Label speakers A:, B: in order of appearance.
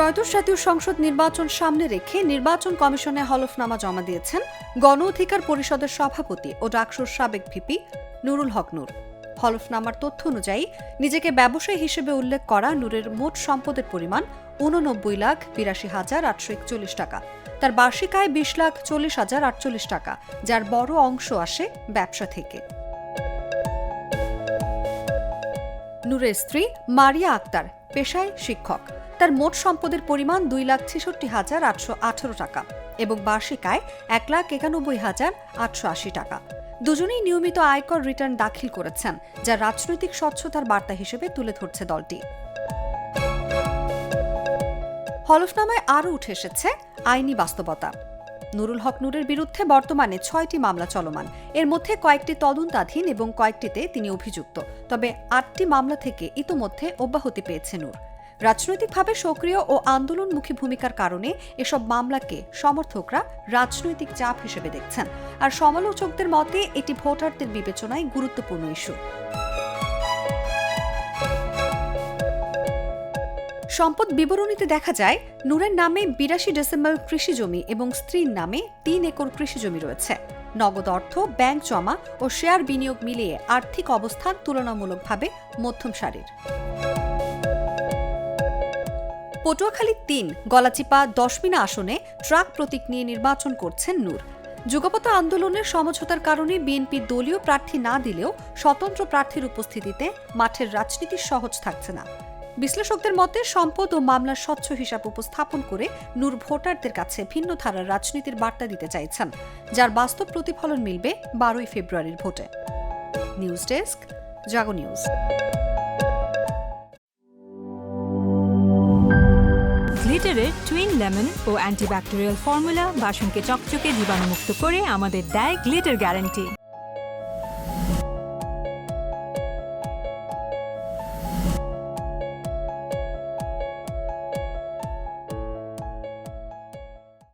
A: ত্রয়োদশ জাতীয় সংসদ নির্বাচন সামনে রেখে নির্বাচন কমিশনে হলফনামা জমা দিয়েছেন গণ অধিকার পরিষদের সভাপতি ও ডাকসুর সাবেক ভিপি নুরুল হক নূর। হলফনামার তথ্য অনুযায়ী নিজেকে ব্যবসায়ী হিসেবে উল্লেখ করা নূরের মোট সম্পদের পরিমাণ 89,82,841 টাকা। তার বার্ষিক আয় 20,40,048 টাকা, যার বড় অংশ আসে ব্যবসা থেকে। নূরের স্ত্রী মারিয়া আক্তার পেশায় শিক্ষক। তার মোট সম্পদের পরিমাণ 2,66,818 টাকা এবং বার্ষিক আয় 1,91,880 টাকা। দুজনেই নিয়মিত আয়কর রিটার্ন দাখিল করেছেন, যা রাজনৈতিক স্বচ্ছতার বার্তা হিসেবে তুলে ধরছে দলটি। হলফনামায় আরও উঠে এসেছে আইনি বাস্তবতা। নুরুল হক নূরের বিরুদ্ধে বর্তমানে 6টি মামলা চলমান। এর মধ্যে কয়েকটি তদন্তাধীন এবং কয়েকটিতে তিনি অভিযুক্ত। তবে 8টি মামলা থেকে ইতোমধ্যে অব্যাহতি পেয়েছে নূর। রাজনৈতিকভাবে সক্রিয় ও আন্দোলনমুখী ভূমিকার কারণে এসব মামলাকে সমর্থকরা রাজনৈতিক চাপ হিসেবে দেখছেন, আর সমালোচকদের মতে এটি ভোটারদের বিবেচনায় গুরুত্বপূর্ণ ইস্যু। সম্পদ বিবরণীতে দেখা যায় নূরের নামে 82 ডেসিমেল কৃষি জমি এবং স্ত্রীর নামে 3 একর কৃষি জমি রয়েছে। নগদ অর্থ, ব্যাংক জমা ও শেয়ার বিনিয়োগ মিলিয়ে আর্থিক অবস্থান তুলনামূলকভাবে মধ্যম সারির। পটুয়াখালী 3 গলাচিপা 10 মিনা আসনে ট্রাক প্রতীক নিয়ে নির্বাচন করছেন নূর। যুগপৎ আন্দোলনের সমঝোতার কারণে বিএনপি দলীয় প্রার্থী না দিলেও স্বতন্ত্র প্রার্থীর উপস্থিতিতে মাঠের রাজনীতি সহজ থাকছে না। বিশ্লেষকদের মতে সম্পদ ও মামলার স্বচ্ছ হিসাব উপস্থাপন করে নূর ভোটারদের কাছে ভিন্ন ধারার রাজনীতির বার্তা দিতে চাইছেন, যার বাস্তব প্রতিফলন মিলবে 12 ফেব্রুয়ারির ভোটে। নিউজ ডেস্ক, জাগো নিউজ।
B: গ্লিটারের টুইন লেমন ও অ্যান্টিব্যাকটেরিয়াল ফর্মুলা বাসনকে চকচকে জীবাণুমুক্ত করে আমাদের দেয় গ্লিটার গ্যারান্টি।